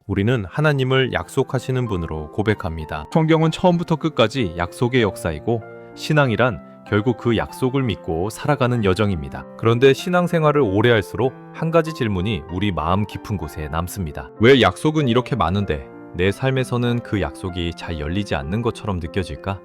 우리는 하나님을 약속하시는 분으로 고백합니다. 성경은 처음부터 끝까지 약속의 역사이고 신앙이란 결국 그 약속을 믿고 살아가는 여정입니다. 그런데 신앙생활을 오래 할수록 한 가지 질문이 우리 마음 깊은 곳에 남습니다. 왜 약속은 이렇게 많은데 내 삶에서는 그 약속이 잘 열리지 않는 것처럼 느껴질까?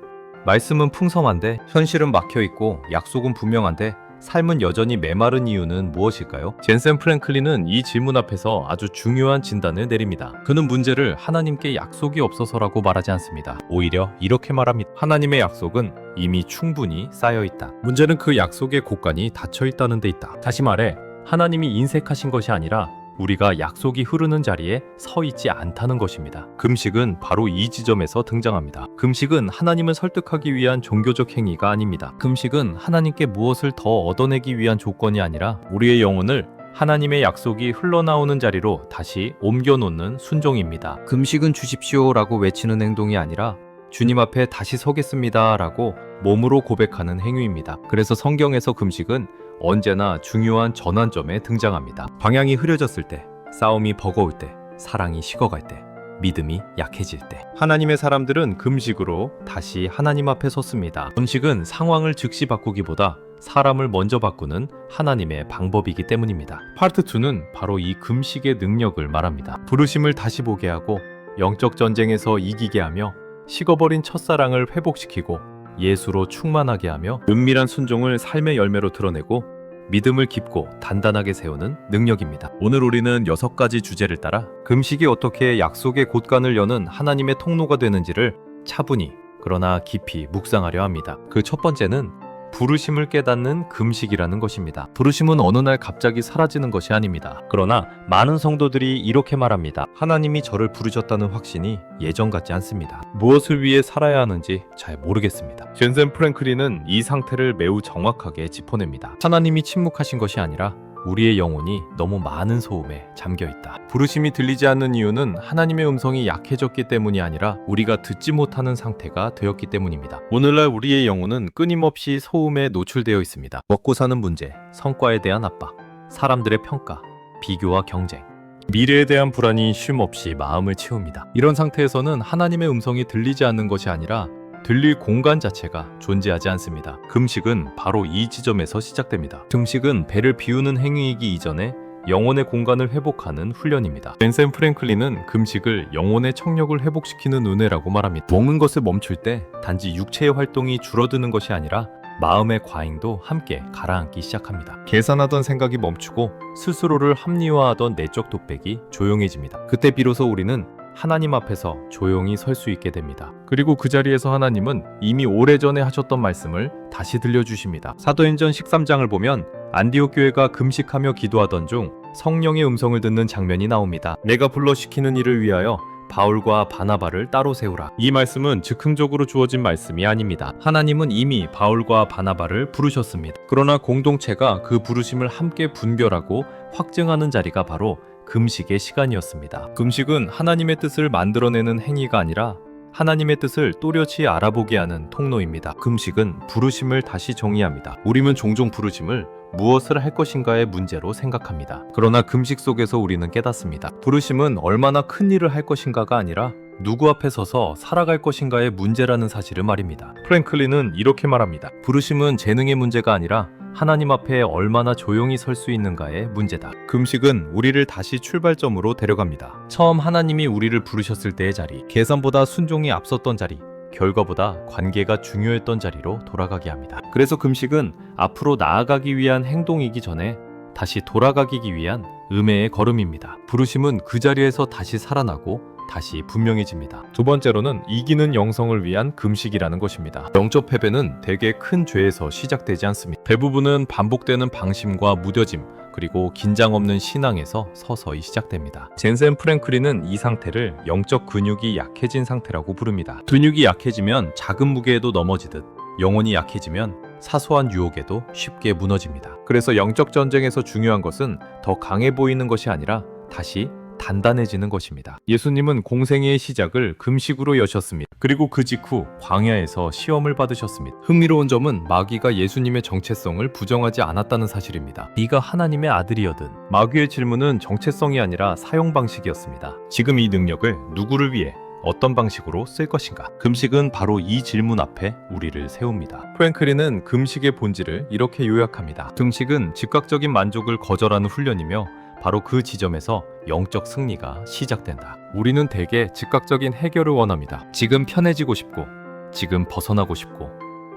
말씀은 풍성한데 현실은 막혀있고 약속은 분명한데 삶은 여전히 메마른 이유는 무엇일까요? 젠센 프랭클린은 이 질문 앞에서 아주 중요한 진단을 내립니다. 그는 문제를 하나님께 약속이 없어서라고 말하지 않습니다. 오히려 이렇게 말합니다. 하나님의 약속은 이미 충분히 쌓여있다. 문제는 그 약속의 곳간이 닫혀있다는 데 있다. 다시 말해 하나님이 인색하신 것이 아니라 우리가 약속이 흐르는 자리에 서 있지 않다는 것입니다. 금식은 바로 이 지점에서 등장합니다. 금식은 하나님을 설득하기 위한 종교적 행위가 아닙니다. 금식은 하나님께 무엇을 더 얻어내기 위한 조건이 아니라 우리의 영혼을 하나님의 약속이 흘러나오는 자리로 다시 옮겨놓는 순종입니다. 금식은 주십시오라고 외치는 행동이 아니라 주님 앞에 다시 서겠습니다 라고 몸으로 고백하는 행위입니다. 그래서 성경에서 금식은 언제나 중요한 전환점에 등장합니다. 방향이 흐려졌을 때, 싸움이 버거울 때, 사랑이 식어갈 때, 믿음이 약해질 때 하나님의 사람들은 금식으로 다시 하나님 앞에 섰습니다. 금식은 상황을 즉시 바꾸기보다 사람을 먼저 바꾸는 하나님의 방법이기 때문입니다. 파트 2는 바로 이 금식의 능력을 말합니다. 부르심을 다시 보게 하고 영적 전쟁에서 이기게 하며 식어버린 첫사랑을 회복시키고 예수로 충만하게 하며 은밀한 순종을 삶의 열매로 드러내고 믿음을 깊고 단단하게 세우는 능력입니다. 오늘 우리는 6가지 주제를 따라 금식이 어떻게 약속의 곳간을 여는 하나님의 통로가 되는지를 차분히 그러나 깊이 묵상하려 합니다. 그 첫 번째는 부르심을 깨닫는 금식이라는 것입니다. 부르심은 어느 날 갑자기 사라지는 것이 아닙니다. 그러나 많은 성도들이 이렇게 말합니다. 하나님이 저를 부르셨다는 확신이 예전 같지 않습니다. 무엇을 위해 살아야 하는지 잘 모르겠습니다. 젠센 프랭클린은 이 상태를 매우 정확하게 짚어냅니다. 하나님이 침묵하신 것이 아니라 우리의 영혼이 너무 많은 소음에 잠겨있다. 부르심이 들리지 않는 이유는 하나님의 음성이 약해졌기 때문이 아니라 우리가 듣지 못하는 상태가 되었기 때문입니다. 오늘날 우리의 영혼은 끊임없이 소음에 노출되어 있습니다. 먹고 사는 문제, 성과에 대한 압박, 사람들의 평가, 비교와 경쟁, 미래에 대한 불안이 쉼없이 마음을 채웁니다. 이런 상태에서는 하나님의 음성이 들리지 않는 것이 아니라 들릴 공간 자체가 존재하지 않습니다. 금식은 바로 이 지점에서 시작됩니다. 금식은 배를 비우는 행위이기 이전에 영혼의 공간을 회복하는 훈련입니다. 벤센 프랭클린은 금식을 영혼의 청력을 회복시키는 은혜라고 말합니다. 먹는 것을 멈출 때 단지 육체의 활동이 줄어드는 것이 아니라 마음의 과잉도 함께 가라앉기 시작합니다. 계산하던 생각이 멈추고 스스로를 합리화하던 내적 독백이 조용해집니다. 그때 비로소 우리는 하나님 앞에서 조용히 설 수 있게 됩니다. 그리고 그 자리에서 하나님은 이미 오래전에 하셨던 말씀을 다시 들려주십니다. 사도행전 13장을 보면 안디옥 교회가 금식하며 기도하던 중 성령의 음성을 듣는 장면이 나옵니다. 내가 불러 시키는 일을 위하여 바울과 바나바를 따로 세우라. 이 말씀은 즉흥적으로 주어진 말씀이 아닙니다. 하나님은 이미 바울과 바나바를 부르셨습니다. 그러나 공동체가 그 부르심을 함께 분별하고 확증하는 자리가 바로 금식의 시간이었습니다. 금식은 하나님의 뜻을 만들어내는 행위가 아니라 하나님의 뜻을 또렷이 알아보게 하는 통로입니다. 금식은 부르심을 다시 정의합니다. 우리는 종종 부르심을 무엇을 할 것인가의 문제로 생각합니다. 그러나 금식 속에서 우리는 깨닫습니다. 부르심은 얼마나 큰 일을 할 것인가가 아니라 누구 앞에 서서 살아갈 것인가의 문제라는 사실을 말입니다. 프랭클린은 이렇게 말합니다. 부르심은 재능의 문제가 아니라 하나님 앞에 얼마나 조용히 설 수 있는가의 문제다. 금식은 우리를 다시 출발점으로 데려갑니다. 처음 하나님이 우리를 부르셨을 때의 자리, 계산보다 순종이 앞섰던 자리, 결과보다 관계가 중요했던 자리로 돌아가게 합니다. 그래서 금식은 앞으로 나아가기 위한 행동이기 전에 다시 돌아가기 위한 음해의 걸음입니다. 부르심은 그 자리에서 다시 살아나고 다시 분명해집니다. 두 번째로는 이기는 영성을 위한 금식이라는 것입니다. 영적 패배는 대개 큰 죄에서 시작되지 않습니다. 대부분은 반복되는 방심과 무뎌짐, 그리고 긴장 없는 신앙에서 서서히 시작됩니다. 젠센 프랭클린은 이 상태를 영적 근육이 약해진 상태라고 부릅니다. 근육이 약해지면 작은 무게에도 넘어지듯 영혼이 약해지면 사소한 유혹에도 쉽게 무너집니다. 그래서 영적 전쟁에서 중요한 것은 더 강해 보이는 것이 아니라 다시 단단해지는 것입니다. 예수님은 공생애의 시작을 금식으로 여셨습니다. 그리고 그 직후 광야에서 시험을 받으셨습니다. 흥미로운 점은 마귀가 예수님의 정체성을 부정하지 않았다는 사실입니다. 네가 하나님의 아들이여든. 마귀의 질문은 정체성이 아니라 사용 방식이었습니다. 지금 이 능력을 누구를 위해 어떤 방식으로 쓸 것인가? 금식은 바로 이 질문 앞에 우리를 세웁니다. 프랭클린은 금식의 본질을 이렇게 요약합니다. 금식은 즉각적인 만족을 거절하는 훈련이며 바로 그 지점에서 영적 승리가 시작된다. 우리는 대개 즉각적인 해결을 원합니다. 지금 편해지고 싶고, 지금 벗어나고 싶고,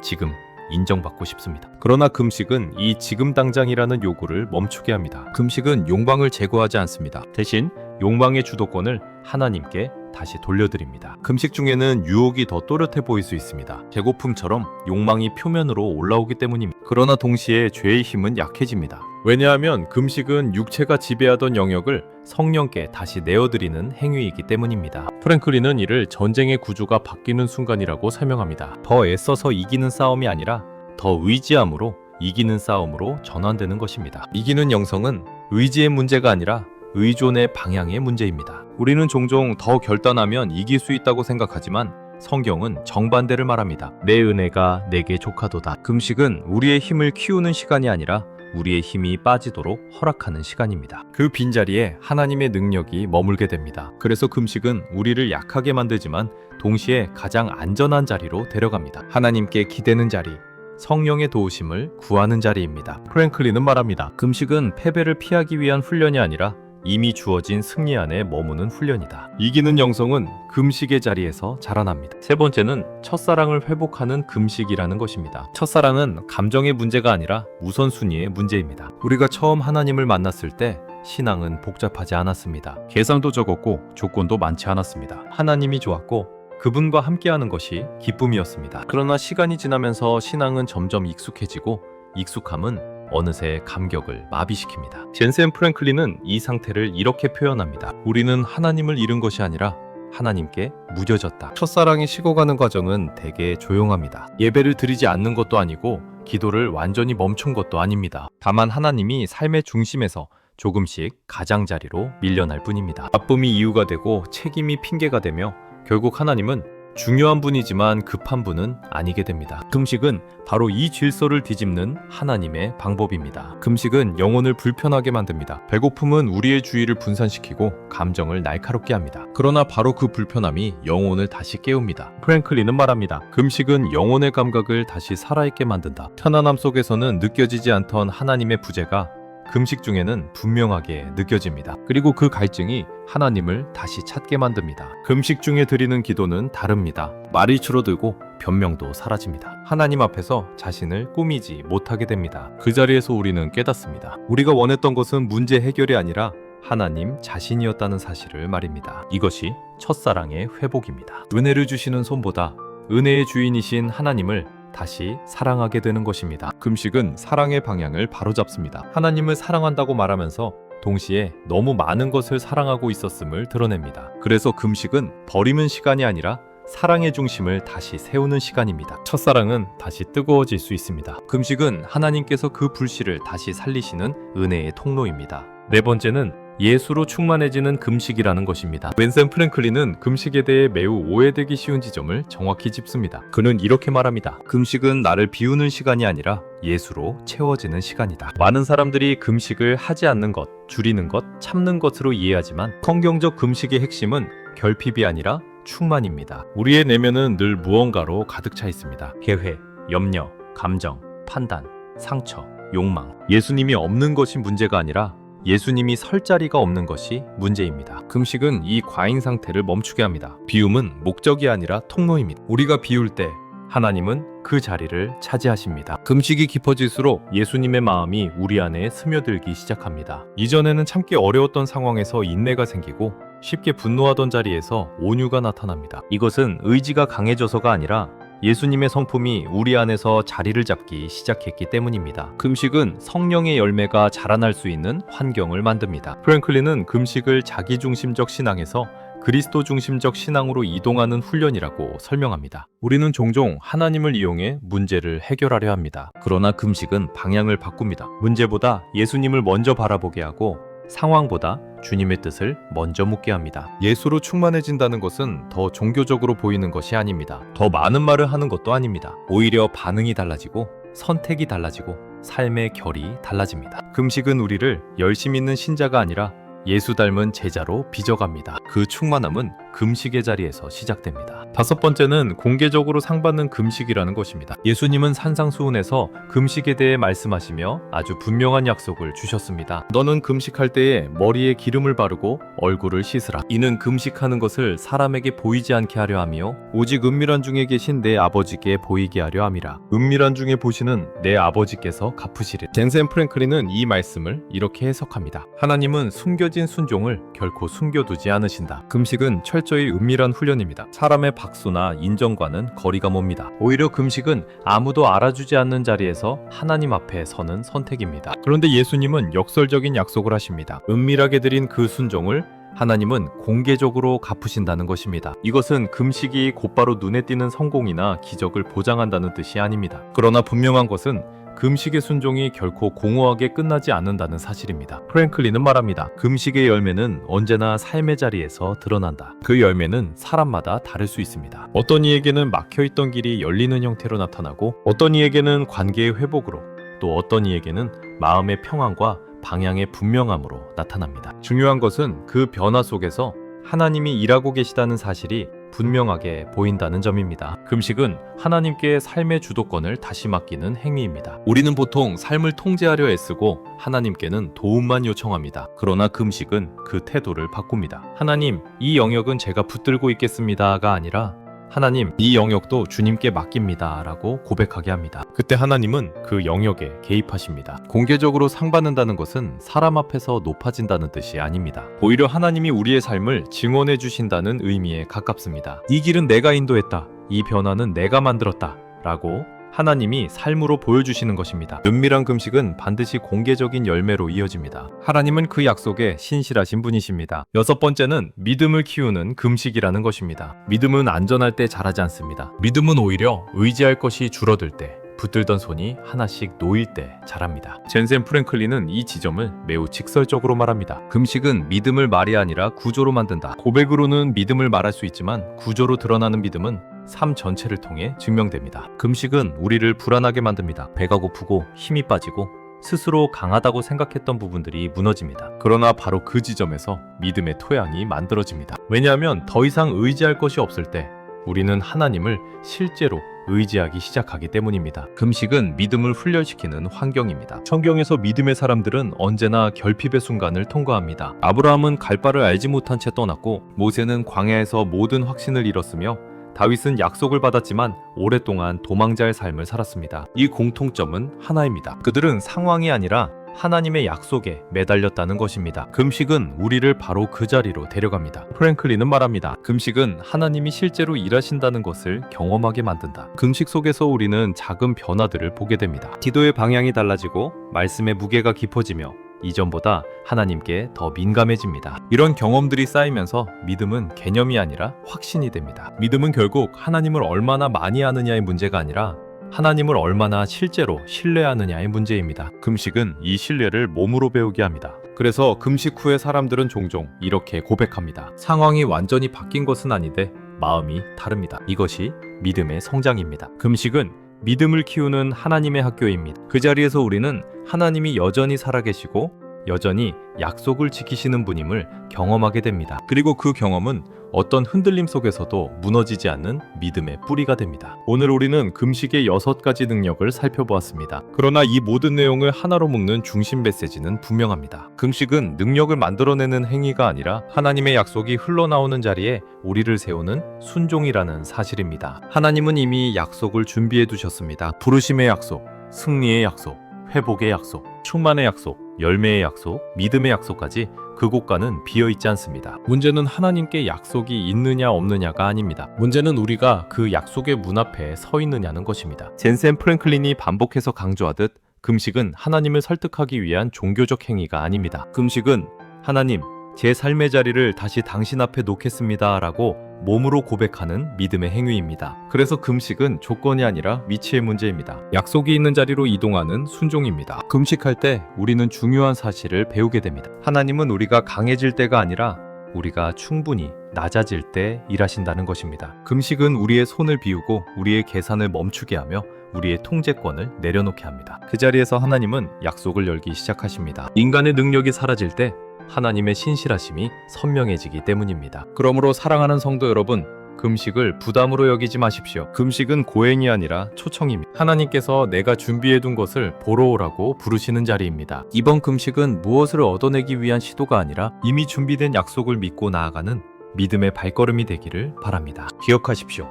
지금 인정받고 싶습니다. 그러나 금식은 이 지금 당장이라는 요구를 멈추게 합니다. 금식은 욕망을 제거하지 않습니다. 대신 욕망의 주도권을 하나님께 다시 돌려드립니다. 금식 중에는 유혹이 더 또렷해 보일 수 있습니다. 배고픔처럼 욕망이 표면으로 올라오기 때문입니다. 그러나 동시에 죄의 힘은 약해집니다. 왜냐하면 금식은 육체가 지배하던 영역을 성령께 다시 내어드리는 행위이기 때문입니다. 프랭클린은 이를 전쟁의 구조가 바뀌는 순간이라고 설명합니다. 더 애써서 이기는 싸움이 아니라 더 의지함으로 이기는 싸움으로 전환되는 것입니다. 이기는 영성은 의지의 문제가 아니라 의존의 방향의 문제입니다. 우리는 종종 더 결단하면 이길 수 있다고 생각하지만 성경은 정반대를 말합니다. 내 은혜가 내게 족하도다. 금식은 우리의 힘을 키우는 시간이 아니라 우리의 힘이 빠지도록 허락하는 시간입니다. 그 빈자리에 하나님의 능력이 머물게 됩니다. 그래서 금식은 우리를 약하게 만들지만 동시에 가장 안전한 자리로 데려갑니다. 하나님께 기대는 자리, 성령의 도우심을 구하는 자리입니다. 프랭클린은 말합니다. 금식은 패배를 피하기 위한 훈련이 아니라 이미 주어진 승리 안에 머무는 훈련이다. 이기는 영성은 금식의 자리에서 자라납니다. 세 번째는 첫사랑을 회복하는 금식이라는 것입니다. 첫사랑은 감정의 문제가 아니라 우선순위의 문제입니다. 우리가 처음 하나님을 만났을 때 신앙은 복잡하지 않았습니다. 계산도 적었고 조건도 많지 않았습니다. 하나님이 좋았고 그분과 함께하는 것이 기쁨이었습니다. 그러나 시간이 지나면서 신앙은 점점 익숙해지고 익숙함은 어느새 감격을 마비시킵니다. 젠센 프랭클린은 이 상태를 이렇게 표현합니다. 우리는 하나님을 잃은 것이 아니라 하나님께 무뎌졌다. 첫사랑이 식어가는 과정은 되게 조용합니다. 예배를 드리지 않는 것도 아니고 기도를 완전히 멈춘 것도 아닙니다. 다만 하나님이 삶의 중심에서 조금씩 가장자리로 밀려날 뿐입니다. 바쁨이 이유가 되고 책임이 핑계가 되며 결국 하나님은 중요한 분이지만 급한 분은 아니게 됩니다. 금식은 바로 이 질서를 뒤집는 하나님의 방법입니다. 금식은 영혼을 불편하게 만듭니다. 배고픔은 우리의 주의를 분산시키고 감정을 날카롭게 합니다. 그러나 바로 그 불편함이 영혼을 다시 깨웁니다. 프랭클린은 말합니다. 금식은 영혼의 감각을 다시 살아있게 만든다. 편안함 속에서는 느껴지지 않던 하나님의 부재가 금식 중에는 분명하게 느껴집니다. 그리고 그 갈증이 하나님을 다시 찾게 만듭니다. 금식 중에 드리는 기도는 다릅니다. 말이 줄어들고 변명도 사라집니다. 하나님 앞에서 자신을 꾸미지 못하게 됩니다. 그 자리에서 우리는 깨닫습니다. 우리가 원했던 것은 문제 해결이 아니라 하나님 자신이었다는 사실을 말입니다. 이것이 첫사랑의 회복입니다. 은혜를 주시는 손보다 은혜의 주인이신 하나님을 다시 사랑하게 되는 것입니다. 금식은 사랑의 방향을 바로잡습니다. 하나님을 사랑한다고 말하면서 동시에 너무 많은 것을 사랑하고 있었음을 드러냅니다. 그래서 금식은 버리는 시간이 아니라 사랑의 중심을 다시 세우는 시간입니다. 첫사랑은 다시 뜨거워질 수 있습니다. 금식은 하나님께서 그 불씨를 다시 살리시는 은혜의 통로입니다. 네 번째는 예수로 충만해지는 금식이라는 것입니다. 웬센 프랭클린은 금식에 대해 매우 오해되기 쉬운 지점을 정확히 짚습니다. 그는 이렇게 말합니다. 금식은 나를 비우는 시간이 아니라 예수로 채워지는 시간이다. 많은 사람들이 금식을 하지 않는 것, 줄이는 것, 참는 것으로 이해하지만 성경적 금식의 핵심은 결핍이 아니라 충만입니다. 우리의 내면은 늘 무언가로 가득 차 있습니다. 계획, 염려, 감정, 판단, 상처, 욕망. 예수님이 없는 것이 문제가 아니라 예수님이 설 자리가 없는 것이 문제입니다. 금식은 이 과잉 상태를 멈추게 합니다. 비움은 목적이 아니라 통로입니다. 우리가 비울 때 하나님은 그 자리를 차지하십니다. 금식이 깊어질수록 예수님의 마음이 우리 안에 스며들기 시작합니다. 이전에는 참기 어려웠던 상황에서 인내가 생기고 쉽게 분노하던 자리에서 온유가 나타납니다. 이것은 의지가 강해져서가 아니라 예수님의 성품이 우리 안에서 자리를 잡기 시작했기 때문입니다. 금식은 성령의 열매가 자라날 수 있는 환경을 만듭니다. 프랭클린은 금식을 자기중심적 신앙에서 그리스도 중심적 신앙으로 이동하는 훈련이라고 설명합니다. 우리는 종종 하나님을 이용해 문제를 해결하려 합니다. 그러나 금식은 방향을 바꿉니다. 문제보다 예수님을 먼저 바라보게 하고 상황보다 주님의 뜻을 먼저 묻게 합니다. 예수로 충만해진다는 것은 더 종교적으로 보이는 것이 아닙니다. 더 많은 말을 하는 것도 아닙니다. 오히려 반응이 달라지고 선택이 달라지고 삶의 결이 달라집니다. 금식은 우리를 열심 있는 신자가 아니라 예수 닮은 제자로 빚어갑니다. 그 충만함은 금식의 자리에서 시작됩니다. 다섯 번째는 공개적으로 상 받는 금식이라는 것입니다. 예수님은 산상수훈에서 금식에 대해 말씀하시며 아주 분명한 약속을 주셨습니다. 너는 금식할 때에 머리에 기름을 바르고 얼굴을 씻으라. 이는 금식하는 것을 사람에게 보이지 않게 하려 하며 오직 은밀한 중에 계신 내 아버지께 보이게 하려 함이라. 은밀한 중에 보시는 내 아버지께서 갚으시리. 젠센 프랭클린은 이 말씀을 이렇게 해석합니다. 하나님은 숨겨진 순종을 결코 숨겨두지 않으신다. 금식은 철저히 은밀한 훈련입니다. 사람의 박수나 인정과는 거리가 멉니다. 오히려 금식은 아무도 알아주지 않는 자리에서 하나님 앞에 서는 선택입니다. 그런데 예수님은 역설적인 약속을 하십니다. 은밀하게 드린 그 순종을 하나님은 공개적으로 갚으신다는 것입니다. 이것은 금식이 곧바로 눈에 띄는 성공이나 기적을 보장한다는 뜻이 아닙니다. 그러나 분명한 것은 금식의 순종이 결코 공허하게 끝나지 않는다는 사실입니다. 프랭클린은 말합니다. 금식의 열매는 언제나 삶의 자리에서 드러난다. 그 열매는 사람마다 다를 수 있습니다. 어떤 이에게는 막혀있던 길이 열리는 형태로 나타나고 어떤 이에게는 관계의 회복으로 또 어떤 이에게는 마음의 평안과 방향의 분명함으로 나타납니다. 중요한 것은 그 변화 속에서 하나님이 일하고 계시다는 사실이 분명하게 보인다는 점입니다. 금식은 하나님께 삶의 주도권을 다시 맡기는 행위입니다. 우리는 보통 삶을 통제하려 애쓰고 하나님께는 도움만 요청합니다. 그러나 금식은 그 태도를 바꿉니다. 하나님, 이 영역은 제가 붙들고 있겠습니다가 아니라 하나님, 이 영역도 주님께 맡깁니다 라고 고백하게 합니다. 그때 하나님은 그 영역에 개입하십니다. 공개적으로 상 받는다는 것은 사람 앞에서 높아진다는 뜻이 아닙니다. 오히려 하나님이 우리의 삶을 증언해 주신다는 의미에 가깝습니다. 이 길은 내가 인도했다. 이 변화는 내가 만들었다. 라고 하나님이 삶으로 보여주시는 것입니다. 은밀한 금식은 반드시 공개적인 열매로 이어집니다. 하나님은 그 약속에 신실하신 분이십니다. 여섯 번째는 믿음을 키우는 금식이라는 것입니다. 믿음은 안전할 때 자라지 않습니다. 믿음은 오히려 의지할 것이 줄어들 때, 붙들던 손이 하나씩 놓일 때 자랍니다. 젠센 프랭클린은 이 지점을 매우 직설적으로 말합니다. 금식은 믿음을 말이 아니라 구조로 만든다. 고백으로는 믿음을 말할 수 있지만 구조로 드러나는 믿음은 삶 전체를 통해 증명됩니다. 금식은 우리를 불안하게 만듭니다. 배가 고프고 힘이 빠지고 스스로 강하다고 생각했던 부분들이 무너집니다. 그러나 바로 그 지점에서 믿음의 토양이 만들어집니다. 왜냐하면 더 이상 의지할 것이 없을 때 우리는 하나님을 실제로 의지하기 시작하기 때문입니다. 금식은 믿음을 훈련시키는 환경입니다. 성경에서 믿음의 사람들은 언제나 결핍의 순간을 통과합니다. 아브라함은 갈 바를 알지 못한 채 떠났고 모세는 광야에서 모든 확신을 잃었으며 다윗은 약속을 받았지만 오랫동안 도망자의 삶을 살았습니다. 이 공통점은 하나입니다. 그들은 상황이 아니라 하나님의 약속에 매달렸다는 것입니다. 금식은 우리를 바로 그 자리로 데려갑니다. 프랭클린은 말합니다. 금식은 하나님이 실제로 일하신다는 것을 경험하게 만든다. 금식 속에서 우리는 작은 변화들을 보게 됩니다. 기도의 방향이 달라지고 말씀의 무게가 깊어지며 이전보다 하나님께 더 민감해집니다. 이런 경험들이 쌓이면서 믿음은 개념이 아니라 확신이 됩니다. 믿음은 결국 하나님을 얼마나 많이 아느냐의 문제가 아니라 하나님을 얼마나 실제로 신뢰하느냐의 문제입니다. 금식은 이 신뢰를 몸으로 배우게 합니다. 그래서 금식 후에 사람들은 종종 이렇게 고백합니다. 상황이 완전히 바뀐 것은 아닌데 마음이 다릅니다. 이것이 믿음의 성장입니다. 금식은 믿음을 키우는 하나님의 학교입니다. 그 자리에서 우리는 하나님이 여전히 살아계시고 여전히 약속을 지키시는 분임을 경험하게 됩니다. 그리고 그 경험은 어떤 흔들림 속에서도 무너지지 않는 믿음의 뿌리가 됩니다. 오늘 우리는 금식의 6가지 능력을 살펴보았습니다. 그러나 이 모든 내용을 하나로 묶는 중심 메시지는 분명합니다. 금식은 능력을 만들어내는 행위가 아니라 하나님의 약속이 흘러나오는 자리에 우리를 세우는 순종이라는 사실입니다. 하나님은 이미 약속을 준비해 두셨습니다. 부르심의 약속, 승리의 약속, 회복의 약속, 충만의 약속, 열매의 약속, 믿음의 약속까지 그곳과는 비어있지 않습니다. 문제는 하나님께 약속이 있느냐 없느냐가 아닙니다. 문제는 우리가 그 약속의 문 앞에 서 있느냐는 것입니다. 젠센 프랭클린이 반복해서 강조하듯 금식은 하나님을 설득하기 위한 종교적 행위가 아닙니다. 금식은 하나님, 제 삶의 자리를 다시 당신 앞에 놓겠습니다 라고 몸으로 고백하는 믿음의 행위입니다. 그래서 금식은 조건이 아니라 위치의 문제입니다. 약속이 있는 자리로 이동하는 순종입니다. 금식할 때 우리는 중요한 사실을 배우게 됩니다. 하나님은 우리가 강해질 때가 아니라 우리가 충분히 낮아질 때 일하신다는 것입니다. 금식은 우리의 손을 비우고 우리의 계산을 멈추게 하며 우리의 통제권을 내려놓게 합니다. 그 자리에서 하나님은 약속을 열기 시작하십니다. 인간의 능력이 사라질 때 하나님의 신실하심이 선명해지기 때문입니다. 그러므로 사랑하는 성도 여러분, 금식을 부담으로 여기지 마십시오. 금식은 고행이 아니라 초청입니다. 하나님께서 내가 준비해둔 것을 보러 오라고 부르시는 자리입니다. 이번 금식은 무엇을 얻어내기 위한 시도가 아니라 이미 준비된 약속을 믿고 나아가는 믿음의 발걸음이 되기를 바랍니다. 기억하십시오.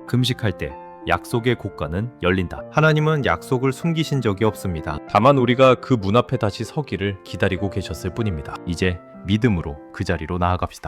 금식할 때 약속의 곳간은 열린다. 하나님은 약속을 숨기신 적이 없습니다. 다만 우리가 그 문 앞에 다시 서기를 기다리고 계셨을 뿐입니다. 이제 믿음으로 그 자리로 나아갑시다.